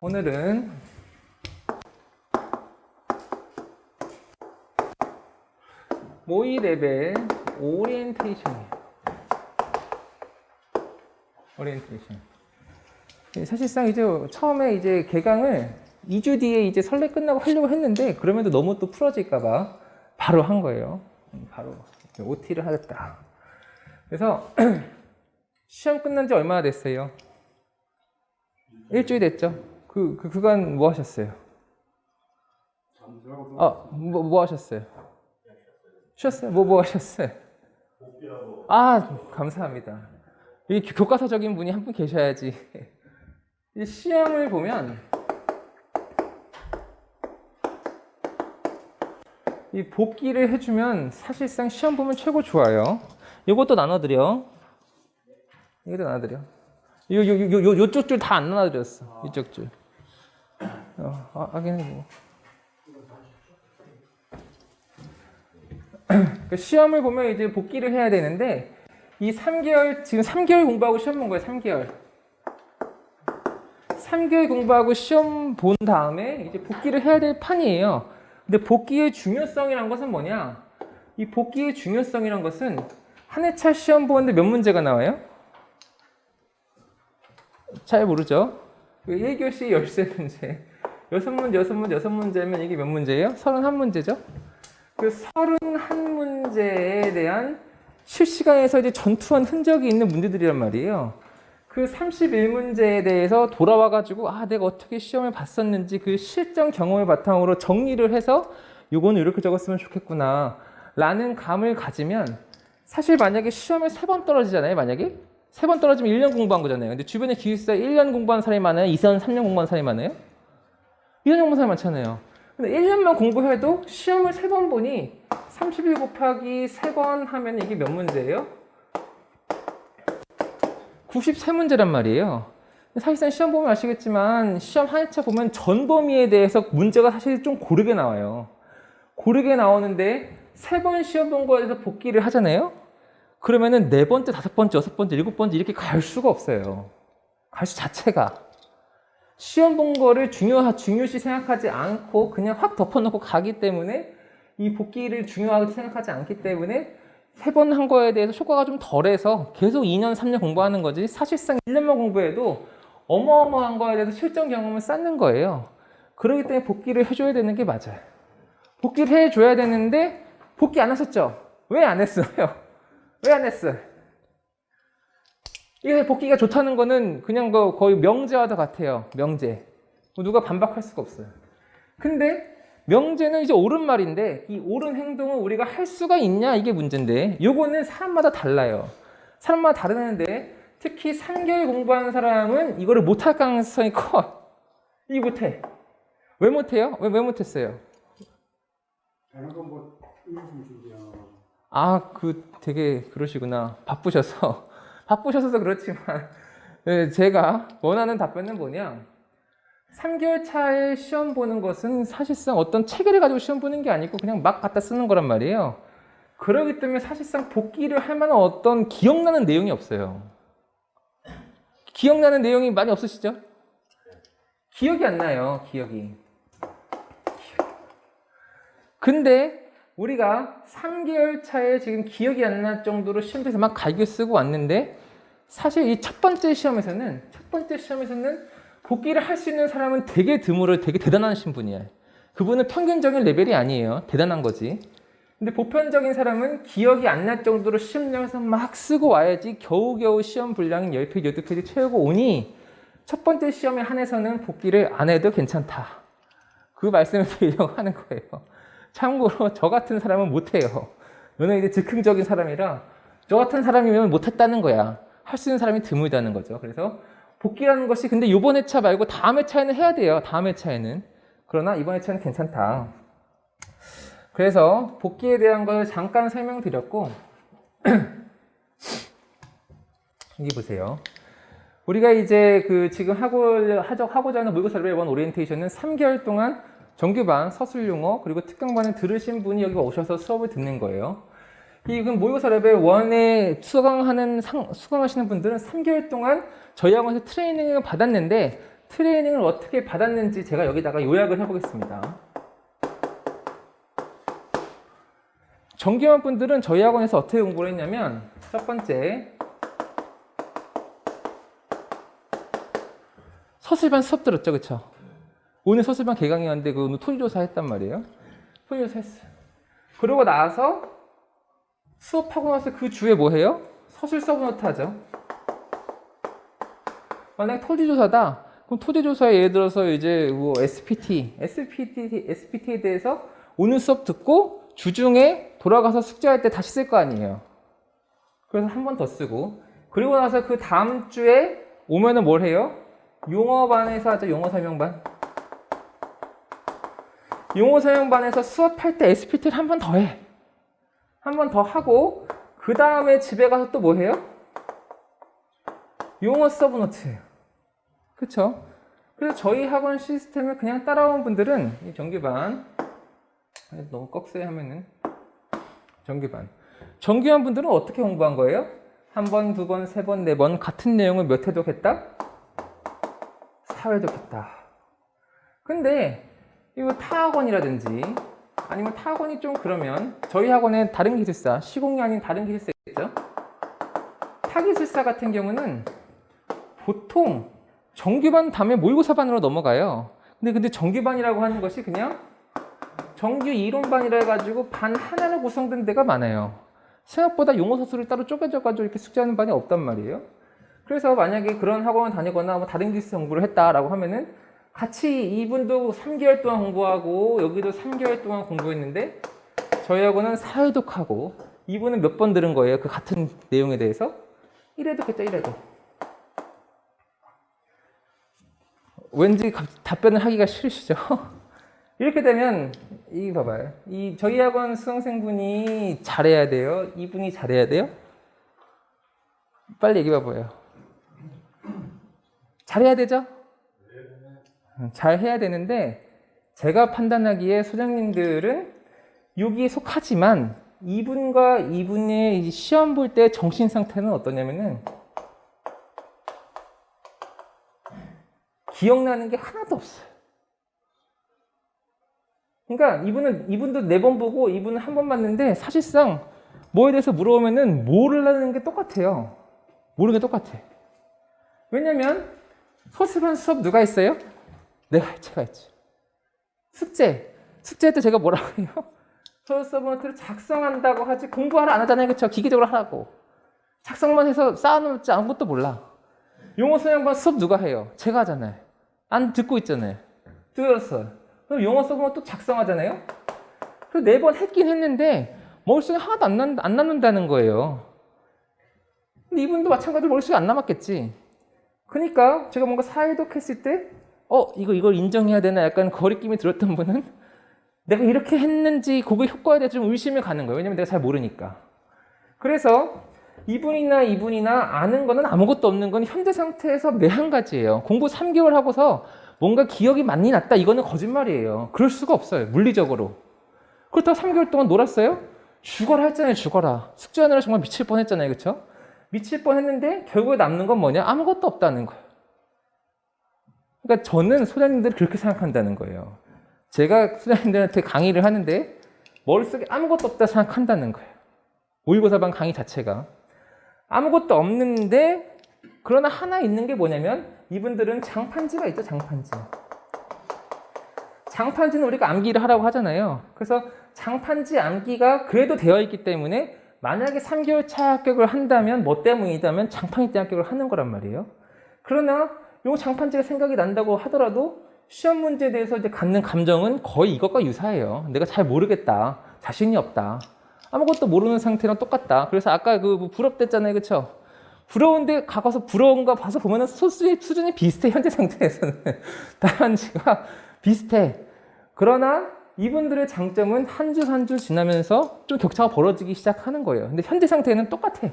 오늘은 모의 레벨 오리엔테이션이에요. 오리엔테이션. 사실상 이제 처음에 이제 개강을 2주 뒤에 이제 설레 끝나고 하려고 했는데 그러면 너무 또 풀어질까봐 바로 한 거예요. 바로 OT를 하겠다. 그래서 시험 끝난 지 얼마나 됐어요? 일주일 됐죠? 그간 뭐 하셨어요? 뭐 하셨어요? 쉬었어요? 뭐 하셨어요? 아, 감사합니다. 이 교과서적인 분이 한 분 계셔야지. 이 시험을 보면 이 복기를 해주면 사실상 시험 보면 최고 좋아요. 이것도 나눠드려. 이것도 나눠드려. 요쪽 줄 다 안 나눠드렸어. 이쪽 줄. 하긴 뭐. 시험을 보면 이제 복기를 해야 되는데 이 3개월, 지금 3개월 공부하고 시험 본 거예요. 3개월. 3개월 공부하고 시험 본 다음에 이제 복기를 해야 될 판이에요. 근데 복기의 중요성이란 것은 뭐냐? 이 복기의 중요성이란 것은 한 회차 시험 보는데 몇 문제가 나와요? 잘 모르죠? 1교시 13문제. 6문제면 이게 몇 문제예요? 31문제죠? 그 31문제에 대한 실시간에서 이제 전투한 흔적이 있는 문제들이란 말이에요. 그 31문제에 대해서 돌아와가지고 내가 어떻게 시험을 봤었는지 그 실전 경험을 바탕으로 정리를 해서 요거는 이렇게 적었으면 좋겠구나 라는 감을 가지면 사실 만약에 시험에 3번 떨어지잖아요. 만약에 3번 떨어지면 1년 공부한 거잖아요. 근데 주변에 기숙사에 1년 공부한 사람이 많아요? 2년, 3년 공부한 사람이 많아요? 1년 공부한 사람이 많잖아요. 근데 1년만 공부해도 시험을 3번 보니 31 곱하기 3번 하면 이게 몇 문제예요? 93문제란 말이에요. 사실상 시험 보면 아시겠지만 시험 한 회차 보면 전 범위에 대해서 문제가 사실 좀 고르게 나와요. 고르게 나오는데 3번 시험 본 거에 대해서 복기를 하잖아요. 그러면은 4번째, 5번째, 6번째, 7번째 이렇게 갈 수가 없어요. 갈 수 자체가. 시험 본 거를 중요시 생각하지 않고 그냥 확 덮어놓고 가기 때문에 이 복기를 중요하게 생각하지 않기 때문에 3번 한 거에 대해서 효과가 좀 덜해서 계속 2년, 3년 공부하는 거지 사실상 1년만 공부해도 어마어마한 거에 대해서 실전 경험을 쌓는 거예요. 그렇기 때문에 복기를 해줘야 되는 게 맞아요. 복기를 해줘야 되는데 복기 안 하셨죠? 왜 안 했어요? 왜 안 했어요? 이게 복기가 좋다는 거는 그냥 거의 명제와도 같아요. 명제. 누가 반박할 수가 없어요. 근데 명제는 이제 옳은 말인데 이 옳은 행동을 우리가 할 수가 있냐 이게 문제인데 요거는 사람마다 달라요. 사람마다 다르는데 특히 3개월 공부하는 사람은 이거를 못할 가능성이 커. 이게 못해. 왜 못해요? 왜 못했어요? 다른 건뭐 되게 그러시구나. 바쁘셔서 그렇지만 제가 원하는 답변은 뭐냐? 3개월 차에 시험 보는 것은 사실상 어떤 체계를 가지고 시험 보는 게 아니고 그냥 막 갖다 쓰는 거란 말이에요. 그렇기 때문에 사실상 복기를 할 만한 어떤 기억나는 내용이 없어요. 기억나는 내용이 많이 없으시죠? 기억이 안 나요. 기억이. 근데 우리가 3개월 차에 지금 기억이 안 날 정도로 시험에서 막 갈겨 쓰고 왔는데 사실 이 첫 번째 시험에서는 복기를 할 수 있는 사람은 되게 드물어 되게 대단하신 분이에요. 그분은 평균적인 레벨이 아니에요. 대단한 거지. 근데 보편적인 사람은 기억이 안 날 정도로 시험장에서 막 쓰고 와야지 겨우겨우 시험 분량이 10페이지, 12페이지 채우고 오니 첫 번째 시험에 한해서는 복기를 안 해도 괜찮다. 그 말씀을 드리려고 하는 거예요. 참고로 저 같은 사람은 못해요. 저는 이제 즉흥적인 사람이라 저 같은 사람이면 못했다는 거야. 할 수 있는 사람이 드물다는 거죠. 그래서 복기라는 것이 근데 이번 회차 말고 다음 회차에는 해야 돼요. 다음 회차에는. 그러나 이번 회차는 괜찮다. 그래서 복기에 대한 걸 잠깐 설명드렸고 여기 보세요. 우리가 이제 지금 하고자 하는 모의고사 레벨 1 오리엔테이션은 3개월 동안 정규반, 서술용어, 그리고 특강반을 들으신 분이 여기 오셔서 수업을 듣는 거예요. 이건 모의고사 레벨 1에 수강하시는 분들은 3개월 동안 저희 학원에서 트레이닝을 받았는데 트레이닝을 어떻게 받았는지 제가 여기다가 요약을 해보겠습니다. 정규만 분들은 저희 학원에서 어떻게 공부를 했냐면, 첫 번째, 서술반 수업 들었죠, 그쵸? 오늘 서술반 개강이었는데 그 오늘 토지조사 했단 말이에요. 토지조사 했어요. 그러고 나서 수업하고 나서 그 주에 뭐 해요? 서술 서브노트 하죠. 만약에 토지조사다. 그럼 토지조사에 예를 들어서 이제 뭐 SPT에 대해서 오늘 수업 듣고 주중에 돌아가서 숙제할 때 다시 쓸 거 아니에요. 그래서 한 번 더 쓰고, 그리고 나서 그 다음 주에 오면은 뭘 해요? 용어반에서 하죠. 용어 설명반. 용어 설명반에서 수업할 때 SPT를 한 번 더 해. 한 번 더 하고, 그 다음에 집에 가서 또 뭐 해요? 용어 서브노트예요. 그쵸? 그래서 저희 학원 시스템을 그냥 따라온 분들은 이 정규반, 너무 꺽쇠 하면은 정규반. 정규반 분들은 어떻게 공부한 거예요? 한 번, 두 번, 세 번, 네 번 같은 내용을 몇 회독 했다? 4회독 했다. 근데 이거 타 학원이라든지 아니면 타 학원이 좀 그러면 저희 학원에 다른 기술사, 시공이 아닌 다른 기술사 있죠? 타 기술사 같은 경우는 보통 정규반 다음에 모의고사반으로 넘어가요. 근데 정규반이라고 하는 것이 그냥 정규 이론반이라 해가지고 반 하나로 구성된 데가 많아요. 생각보다 용어 서술을 따로 쪼개져가지고 이렇게 숙제하는 반이 없단 말이에요. 그래서 만약에 그런 학원을 다니거나 뭐 다른 기술 공부를 했다라고 하면은 같이 이분도 3개월 동안 공부하고 여기도 3개월 동안 공부했는데 저희 학원은 4회독하고 이분은 몇 번 들은 거예요. 그 같은 내용에 대해서 1회독 했죠. 1회독. 왠지 답변을 하기가 싫으시죠? 이렇게 되면 이 봐봐요. 이 저희 학원 수강생분이 잘해야 돼요. 이분이 잘해야 돼요. 빨리 얘기해 봐봐요. 잘해야 되죠? 잘해야 되는데 제가 판단하기에 소장님들은 여기에 속하지만 이분과 이분의 시험 볼 때 정신 상태는 어떠냐면은 기억나는 게 하나도 없어요. 그러니까 이분도 4번 보고 이분은 한 번 봤는데 사실상 뭐에 대해서 물어보면은 모르는 게 똑같아요. 모르는 게 똑같아. 왜냐면 서술반 수업 누가 했어요? 제가 했지. 숙제 때 제가 뭐라고 해요? 서술 서브노트를 작성한다고 하지 공부하라 안 하잖아요. 그쵸? 기계적으로 하라고. 작성만 해서 쌓아놓지 아무것도 몰라. 용어 설명반 수업 누가 해요? 제가 하잖아요. 안 듣고 있잖아요. 들었어요. 그럼 용어 서브노트 또 작성하잖아요. 그래서 4번 했긴 했는데 머릿속에 하나도 안 남는다는 거예요. 근데 이분도 마찬가지로 머릿속에 안 남았겠지. 그러니까 제가 뭔가 사회독 했을 때 이걸 인정해야 되나 약간 거리낌이 들었던 분은 내가 이렇게 했는지 그거 효과에 대해서 좀 의심이 가는 거예요. 왜냐면 내가 잘 모르니까. 그래서 이분이나 아는 거는 아무것도 없는 건 현재 상태에서 매 한 가지예요. 공부 3개월 하고서 뭔가 기억이 많이 났다. 이거는 거짓말이에요. 그럴 수가 없어요. 물리적으로. 그렇다고 3개월 동안 놀았어요? 죽어라 했잖아요. 죽어라. 숙제하느라 정말 미칠 뻔했잖아요. 그렇죠? 미칠 뻔했는데 결국에 남는 건 뭐냐? 아무것도 없다는 거예요. 그러니까 저는 소장님들이 그렇게 생각한다는 거예요. 제가 소장님들한테 강의를 하는데 머릿속에 아무것도 없다 생각한다는 거예요. 모의고사반 강의 자체가. 아무것도 없는데 그러나 하나 있는 게 뭐냐면 이분들은 장판지가 있죠. 장판지는 우리가 암기를 하라고 하잖아요. 그래서 장판지 암기가 그래도 되어 있기 때문에 만약에 3개월 차 합격을 한다면 뭐 때문이다면 장판지 때 합격을 하는 거란 말이에요. 그러나 요 장판지가 생각이 난다고 하더라도 시험 문제에 대해서 이제 갖는 감정은 거의 이것과 유사해요. 내가 잘 모르겠다. 자신이 없다. 아무것도 모르는 상태랑 똑같다. 그래서 아까 그 부럽댔잖아요. 그쵸? 부러운데 가서 부러운 거 봐서 보면은 수준이 비슷해. 현재 상태에서는. 답안지가 비슷해. 그러나 이분들의 장점은 한 주 한 주 지나면서 좀 격차가 벌어지기 시작하는 거예요. 근데 현재 상태는 똑같아.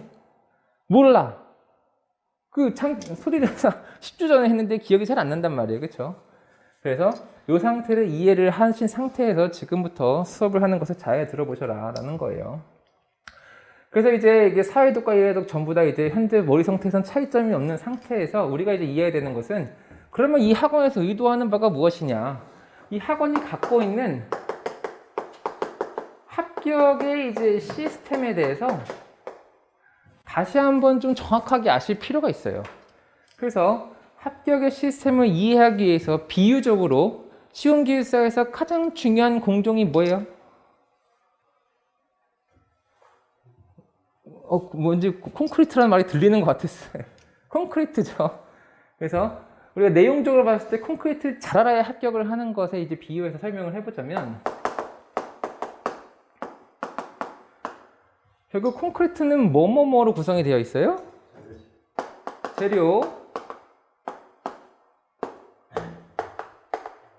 몰라. 소리내서 10주 전에 했는데 기억이 잘 안 난단 말이에요. 그쵸? 그래서 이 상태를 이해를 하신 상태에서 지금부터 수업을 하는 것을 잘 들어보셔라 라는 거예요. 그래서 이제 이게 사회독과 이해독 전부 다 이제 현재 머리 상태에선 차이점이 없는 상태에서 우리가 이제 이해해야 되는 것은 그러면 이 학원에서 의도하는 바가 무엇이냐? 이 학원이 갖고 있는 합격의 이제 시스템에 대해서 다시 한번 좀 정확하게 아실 필요가 있어요. 그래서 합격의 시스템을 이해하기 위해서 비유적으로 쉬운 기술사에서 가장 중요한 공정이 뭐예요? 뭔지 콘크리트라는 말이 들리는 것 같았어요. 콘크리트죠. 그래서 우리가 내용적으로 봤을 때 콘크리트를 잘 알아야 합격을 하는 것에 이제 비유해서 설명을 해보자면, 결국 콘크리트는 뭐뭐뭐로 구성이 되어 있어요? 재료,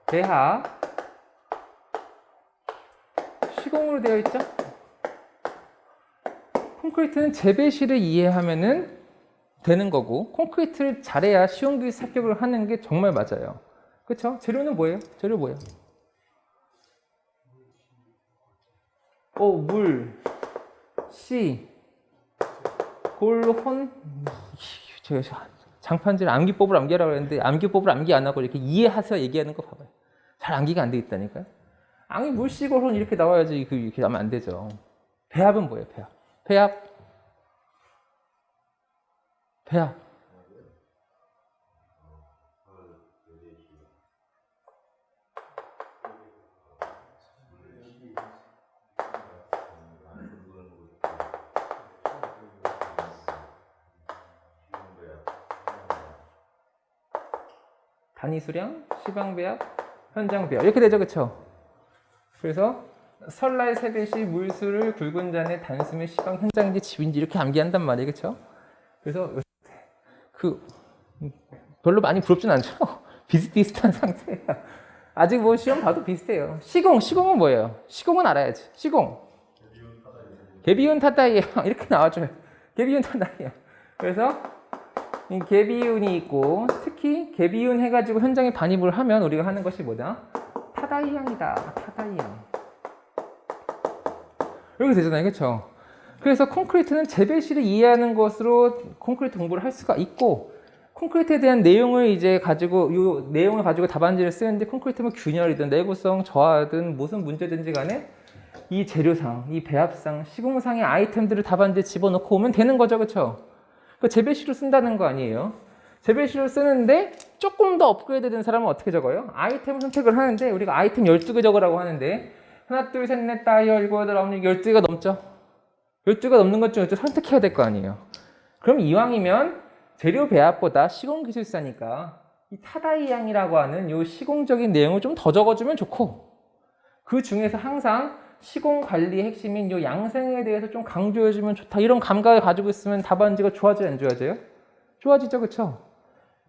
배합, 시공으로 되어 있죠? 콘크리트는 재배실을 이해하면은 되는 거고, 콘크리트를 잘해야 쉬운 기술 합격을 하는 게 정말 맞아요. 그렇죠? 재료는 뭐예요? 재료 뭐예요? 물, 씨, 골, 혼. 제가 장판지를 암기법을 암기하라고 했는데 암기법을 암기 안 하고 이렇게 이해해서 얘기하는 거 봐봐요. 잘 암기가 안 돼 있다니까요. 암기, 물, 씨, 골, 혼 이렇게 나와야지 이렇게 하면 안 되죠. 배합은 뭐예요? 배합. 단위 수량, 시방 배합, 현장 배합 이렇게 되죠, 그렇죠? 그래서 설날 세배시 물수를 굵은 잔에 단숨에 시방 현장인지 집인지 이렇게 암기한단 말이에요, 그렇죠? 그래서 별로 많이 부럽진 않죠? 비슷비슷한 상태예요. 아직 뭐 시험 봐도 비슷해요. 시공은 뭐예요? 시공은 알아야지. 시공. 개비운 타다이에요. 이렇게 나와줘요. 개비운 타다이에요. 그래서 이 개비운이 있고, 특히 개비운 해가지고 현장에 반입을 하면 우리가 하는 것이 뭐다? 타다이양이다. 타다이양. 이렇게 되잖아요, 그렇죠? 그래서 콘크리트는 재배실을 이해하는 것으로 콘크리트 공부를 할 수가 있고, 콘크리트에 대한 내용을 이제 가지고 이 내용을 가지고 답안지를 쓰는데, 콘크리트는 균열이든 내구성, 저하든 무슨 문제든지 간에 이 재료상, 이 배합상, 시공상의 아이템들을 답안지에 집어넣고 오면 되는 거죠, 그렇죠? 그 재배실을 쓴다는 거 아니에요? 재배실을 쓰는데 조금 더 업그레이드 된 사람은 어떻게 적어요? 아이템을 선택을 하는데, 우리가 아이템 12개 적으라고 하는데 하나, 둘, 셋, 넷, 다, 17, 8, 9, 12개가 넘죠? 12개가 넘는 것 중에 선택해야 될 거 아니에요? 그럼 이왕이면 재료 배합보다 시공기술사니까 이 타다이양이라고 하는 이 시공적인 내용을 좀 더 적어주면 좋고, 그 중에서 항상 시공 관리의 핵심인 이 양생에 대해서 좀 강조해주면 좋다, 이런 감각을 가지고 있으면 답안지가 좋아져요, 안 좋아져요? 좋아지죠, 그렇죠?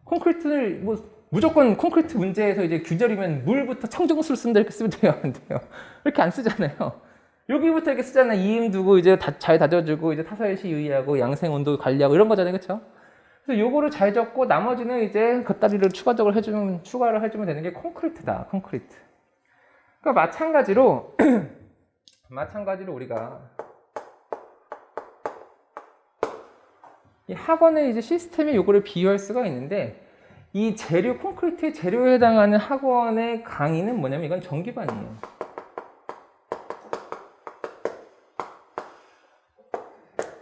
콘크리트를 무조건 콘크리트 문제에서 이제 균열이면 물부터 청정수를 쓴다 이렇게 쓰면 돼요, 안 돼요? 이렇게 안 쓰잖아요. 여기부터 이렇게 쓰잖아요. 이음 두고 이제 잘 다져주고 이제 타사일시 유의하고 양생 온도 관리하고 이런 거잖아요, 그렇죠? 그래서 요거를 잘 적고 나머지는 이제 겉다리를 추가를 해주면 되는 게 콘크리트다, 콘크리트. 그러니까 마찬가지로 우리가 이 학원의 이제 시스템에 요거를 비유할 수가 있는데, 이 재료, 콘크리트의 재료에 해당하는 학원의 강의는 뭐냐면 이건 정규반이에요.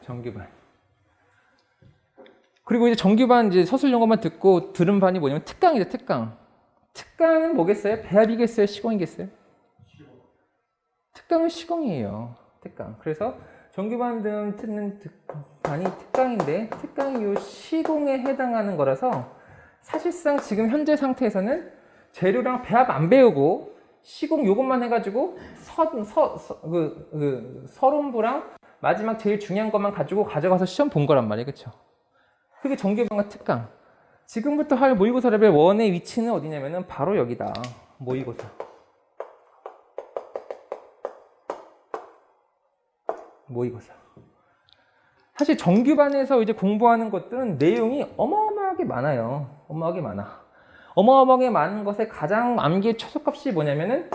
정규반. 그리고 이제 정규반 이제 서술 용어만 듣고 들은 반이 뭐냐면 특강이죠, 특강. 특강은 뭐겠어요? 배합이겠어요? 시공이겠어요? 특강은 시공이에요. 특강. 그래서 정규반 등 듣는 반이 특강인데, 특강이 요 시공에 해당하는 거라서 사실상 지금 현재 상태에서는 재료랑 배합 안 배우고 시공 요것만 해가지고 서론부랑 마지막 제일 중요한 것만 가지고 가져가서 시험 본 거란 말이에요, 그렇죠? 그게 정규반과 특강. 지금부터 할 모의고사 레벨 1의 위치는 어디냐면은 바로 여기다. 모의고사. 사실 정규반에서 이제 공부하는 것들은 내용이 어마어마하게 많아요. 어마어마하게 많은 것에 가장 암기의 최소값이 뭐냐면은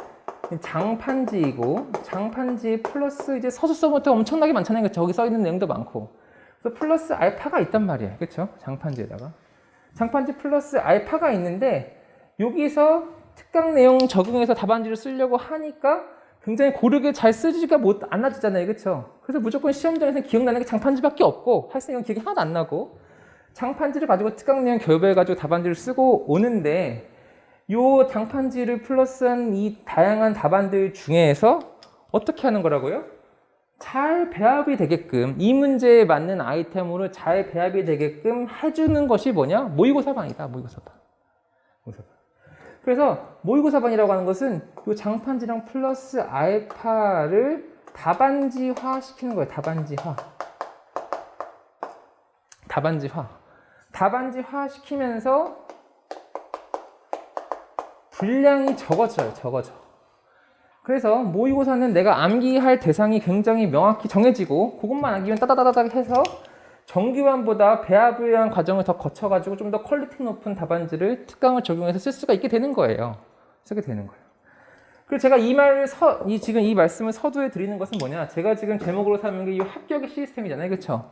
장판지이고, 장판지 플러스 이제 서술서부터 엄청나게 많잖아요. 그쵸? 저기 써 있는 내용도 많고. 그래서 플러스 알파가 있단 말이에요. 그렇죠? 장판지에다가. 장판지 플러스 알파가 있는데 여기서 특강 내용 적용해서 답안지를 쓰려고 하니까 굉장히 고르게 잘 쓰지가 않아지잖아요. 그렇죠? 그래서 무조건 시험장에서 기억나는 게 장판지밖에 없고 할 수 있는 기억이 하나도 안 나고 장판지를 가지고 특강 내용 교배해가지고 답안지를 쓰고 오는데 요 장판지를 플러스한 이 다양한 답안들 중에서 어떻게 하는 거라고요? 잘 배합이 되게끔 이 문제에 맞는 아이템으로 잘 배합이 되게끔 해주는 것이 뭐냐? 모의고사반이다. 모의고사반. 그래서 모의고사반이라고 하는 것은 이 장판지랑 플러스 알파를 답안지화 시키는 거예요. 답안지화 시키면서 분량이 적어져요. 그래서 모의고사는 내가 암기할 대상이 굉장히 명확히 정해지고 그것만 암기면 따다다닥 해서 정규반보다 배합을 위한 과정을 더 거쳐가지고 좀 더 퀄리티 높은 답안지를 특강을 적용해서 쓸 수가 있게 되는 거예요. 그리고 제가 지금 이 말씀을 서두에 드리는 것은 뭐냐? 제가 지금 제목으로 삼은 게 이 합격의 시스템이잖아요. 그렇죠?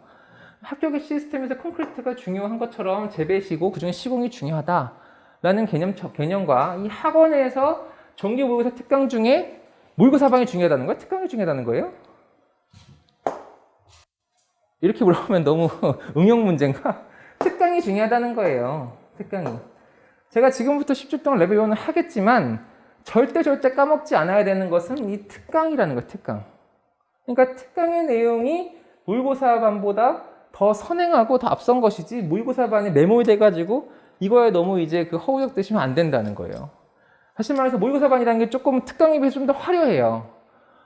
합격의 시스템에서 콘크리트가 중요한 것처럼 재배시고 그중에 시공이 중요하다라는 개념과 이 학원에서 정규 모의고사 특강 중에 모의고사반이 중요하다는 거예요? 특강이 중요하다는 거예요? 이렇게 물어보면 너무 응용 문제인가? 특강이 중요하다는 거예요. 특강이. 제가 지금부터 10주 동안 레벨 1을 하겠지만 절대 까먹지 않아야 되는 것은 이 특강이라는 거예요. 특강. 그러니까 특강의 내용이 모의고사반보다 더 선행하고 더 앞선 것이지 모의고사반에 메모돼가지고 이거에 너무 이제 그 허우적 드시면 안 된다는 거예요. 사실 말해서 모의고사반이라는 게 조금 특강에 비해서 좀 더 화려해요.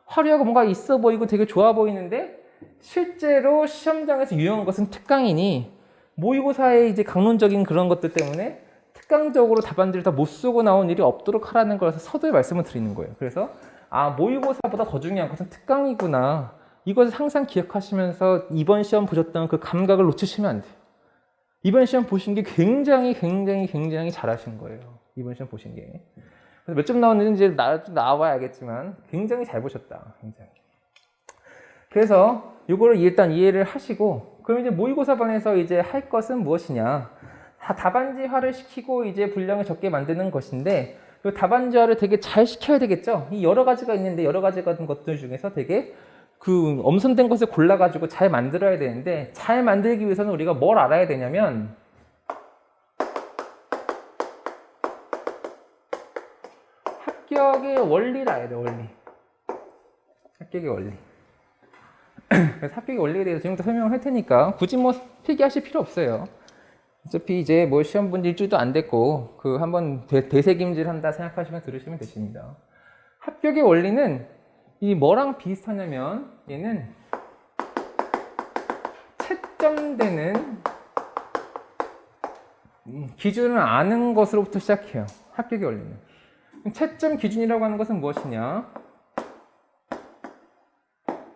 화려하고 뭔가 있어 보이고 되게 좋아 보이는데 실제로 시험장에서 유용한 것은 특강이니 모의고사의 이제 강론적인 그런 것들 때문에 특강적으로 답안지를 다 못 쓰고 나온 일이 없도록 하라는 거라서 서두에 말씀을 드리는 거예요. 그래서 모의고사보다 더 중요한 것은 특강이구나. 이것을 항상 기억하시면서 이번 시험 보셨던 그 감각을 놓치시면 안 돼요. 이번 시험 보신 게 굉장히 잘하신 거예요. 이번 시험 보신 게. 그래서 몇 점 나왔는지 이제 나와야 알겠지만 굉장히 잘 보셨다. 굉장히. 그래서 이거를 일단 이해를 하시고 그럼 이제 모의고사반에서 이제 할 것은 무엇이냐? 답안지화를 시키고 이제 분량을 적게 만드는 것인데 이 답안지화를 되게 잘 시켜야 되겠죠? 이 여러 가지가 있는데 여러 가지 같은 것들 중에서 되게 그 엄선된 것을 골라가지고 잘 만들어야 되는데 잘 만들기 위해서는 우리가 뭘 알아야 되냐면 합격의 원리를 알아야 돼요. 합격의 원리. 그래서 합격의 원리에 대해서 지금부터 설명을 할 테니까 굳이 뭐 필기하실 필요 없어요. 어차피 이제 뭐 시험 본 일주도 안 됐고 그 한번 되새김질 한다 생각하시면 들으시면 되십니다. 합격의 원리는 이 뭐랑 비슷하냐면 얘는 채점되는 기준을 아는 것으로부터 시작해요. 합격의 원리는. 채점 기준이라고 하는 것은 무엇이냐?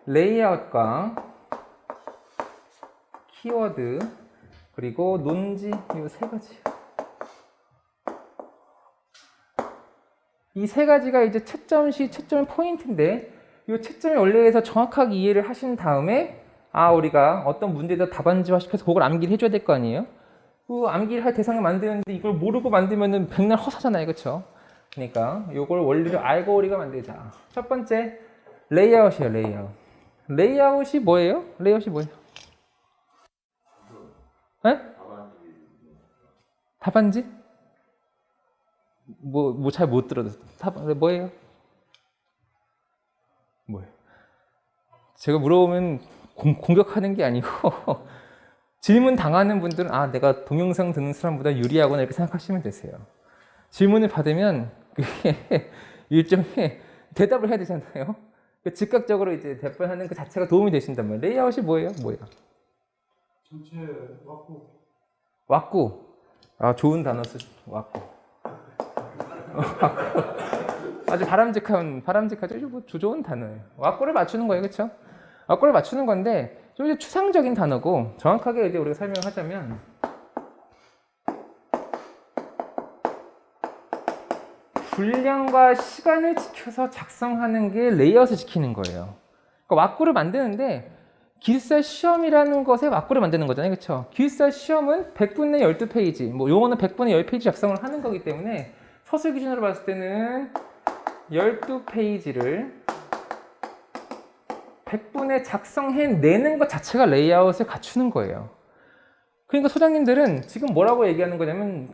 레이아웃과 키워드 그리고 논지 이 세 가지. 이 세 가지가 이제 채점의 포인트인데 이 채점의 원리에서 정확하게 이해를 하신 다음에 우리가 어떤 문제에다 답안지화 시켜서 그걸 암기를 해줘야 될 거 아니에요? 그 암기를 할 대상을 만드는데 이걸 모르고 만들면은 백날 허사잖아요, 그렇죠? 그러니까 이걸 원리를 알고 우리가 만들자. 첫 번째 레이아웃이에요. 레이아웃이 뭐예요? 네? 답안지? 뭐 잘 못 들어도 뭐예요? 제가 물어보면 공격하는 게 아니고 질문 당하는 분들은 내가 동영상 듣는 사람보다 유리하구나 이렇게 생각하시면 되세요. 질문을 받으면 그게 일종의 대답을 해야 되잖아요. 즉각적으로 이제 답변하는 그 자체가 도움이 되신단 말이에요. 레이아웃이 뭐예요? 전체 왔고. 왁구. 좋은 단어 왁구. 아주 바람직하죠. 뭐 좋은 단어예요. 왁구를 맞추는 거예요, 그렇죠? 왁구를 맞추는 건데 좀 이제 추상적인 단어고 정확하게 이제 우리가 설명을 하자면 분량과 시간을 지켜서 작성하는 게 레이아웃을 지키는 거예요. 그러니까 왁구를 만드는데 기숙사 시험이라는 것에 맞고를 만드는 거잖아요. 그렇죠? 기숙사 시험은 100분의 12페이지, 뭐 요거는 100분의 10페이지 작성을 하는 거기 때문에 서술 기준으로 봤을 때는 12페이지를 100분에 작성해내는 것 자체가 레이아웃을 갖추는 거예요. 그러니까 소장님들은 지금 뭐라고 얘기하는 거냐면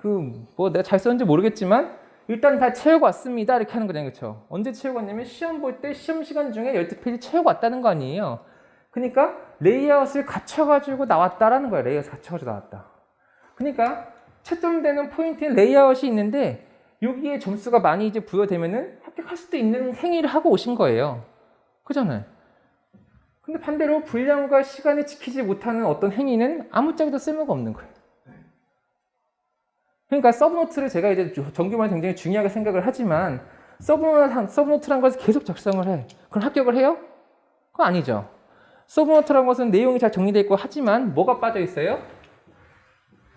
뭐 내가 잘 썼는지 모르겠지만 일단 다 채우고 왔습니다 이렇게 하는 거잖아요. 그렇죠? 언제 채우고 왔냐면 시험 볼 때 시험 시간 중에 12페이지 채우고 왔다는 거 아니에요. 그러니까 레이아웃을 갖춰가지고 나왔다라는 거예요. 레이아웃을 갖춰가지고 나왔다. 그러니까 채점되는 포인트에 레이아웃이 있는데 여기에 점수가 많이 이제 부여되면은 합격할 수도 있는 행위를 하고 오신 거예요. 그잖아요. 근데 반대로 분량과 시간을 지키지 못하는 어떤 행위는 아무짝에도 쓸모가 없는 거예요. 그러니까 서브노트를 제가 이제 정규만 굉장히 중요하게 생각을 하지만 서브노트란 것을 계속 작성을 해. 그럼 합격을 해요? 그건 아니죠. 서브노트란 것은 내용이 잘 정리되어 있고 하지만 뭐가 빠져 있어요?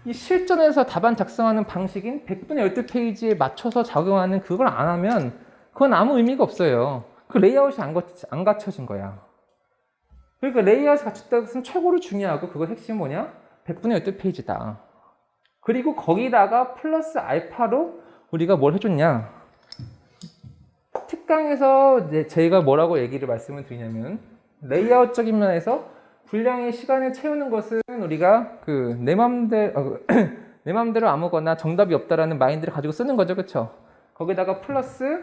이 실전에서 답안 작성하는 방식인 100분의 12페이지에 맞춰서 적용하는 그걸 안 하면 그건 아무 의미가 없어요. 그 레이아웃이 안 갖춰진 거야. 그러니까 레이아웃을 갖췄다는 것은 최고로 중요하고 그거 핵심 뭐냐? 100분의 12페이지다. 그리고 거기다가 플러스 알파로 우리가 뭘 해줬냐? 특강에서 이제 저희가 뭐라고 말씀을 드리냐면 레이아웃적인 면에서 분량의 시간을 채우는 것은 우리가 내 맘대로 아무거나 정답이 없다라는 마인드를 가지고 쓰는 거죠. 그렇죠? 거기다가 플러스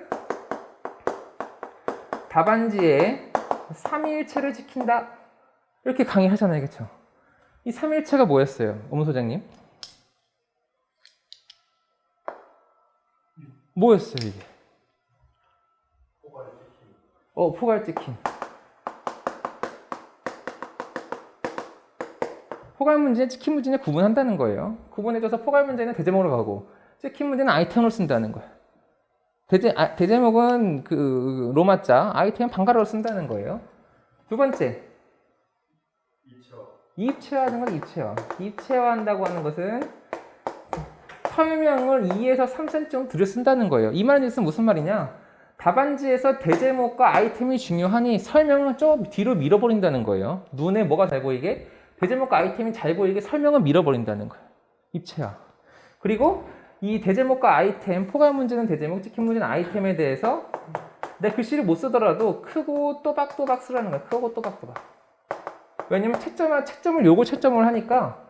답안지에 3일체를 지킨다. 이렇게 강의하잖아요. 그렇죠? 이 3일체가 뭐였어요? 업무소장님? 뭐였어요, 이게? 포괄 찍힘. 포괄 문제는 찍힌 문제는 구분한다는 거예요. 구분해줘서 포괄 문제는 대제목으로 가고 찍힌 문제는 아이템으로 쓴다는 거예요. 대제목은 로마자, 아이템은 방가로로 쓴다는 거예요. 두 번째, 이입체화하는 건 입체화. 입체화한다고 하는 것은 설명을 2에서 3cm 정도 들여 쓴다는 거예요. 이 말은 무슨 말이냐? 답안지에서 대제목과 아이템이 중요하니 설명을 좀 뒤로 밀어버린다는 거예요. 눈에 뭐가 잘 보이게? 대제목과 아이템이 잘 보이게 설명을 밀어버린다는 거예요. 입체화. 그리고 이 대제목과 아이템, 포괄 문제는 대제목, 찍힌 문제는 아이템에 대해서 내 글씨를 못 쓰더라도 크고 또박또박 쓰라는 거예요. 크고 또박또박. 왜냐면 채점을 하니까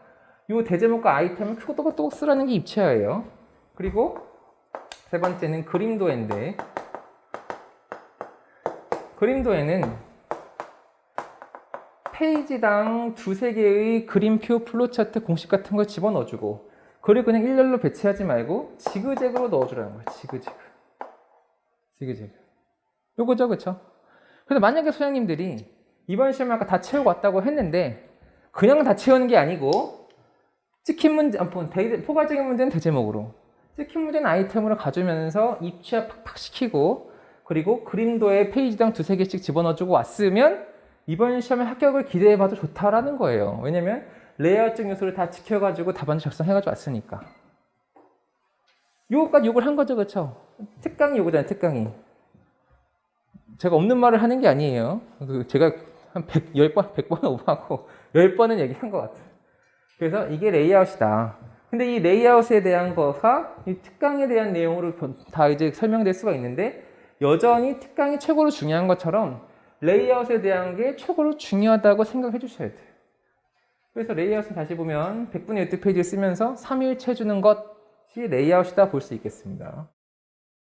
이 대제목과 아이템을 크고 또박또박 쓰라는 게 입체화예요. 그리고 세 번째는 그림도인데 그림도에는 페이지당 두세 개의 그림표, 플로차트, 공식 같은 걸 집어넣어주고 그걸 그냥 일렬로 배치하지 말고 지그재그로 넣어주라는 거예요. 지그재그. 요거죠, 그쵸? 그래서 만약에 소장님들이 이번 시험에 아까 다 채우고 왔다고 했는데 그냥 다 채우는 게 아니고 찍힌 문제, 포괄적인 문제는 대제목으로 찍힌 문제는 아이템으로 가주면서 입체화 팍팍 시키고 그리고 그림도에 페이지당 두세 개씩 집어넣어주고 왔으면 이번 시험에 합격을 기대해봐도 좋다라는 거예요. 왜냐면 레이아웃적 요소를 다 지켜가지고 답안지 작성해가지고 왔으니까. 요거까지 욕을 한 거죠, 그쵸? 특강이 요거잖아요, 특강이. 제가 없는 말을 하는 게 아니에요. 제가 한 100번 오버하고 10번은 얘기한 것 같아요. 그래서 이게 레이아웃이다. 근데 이 레이아웃에 대한 거가 이 특강에 대한 내용으로 다 이제 설명될 수가 있는데 여전히 특강이 최고로 중요한 것처럼 레이아웃에 대한 게 최고로 중요하다고 생각해 주셔야 돼요. 그래서 레이아웃을 다시 보면 100분의 12페이지를 쓰면서 3일체 주는 것이 레이아웃이다 볼 수 있겠습니다.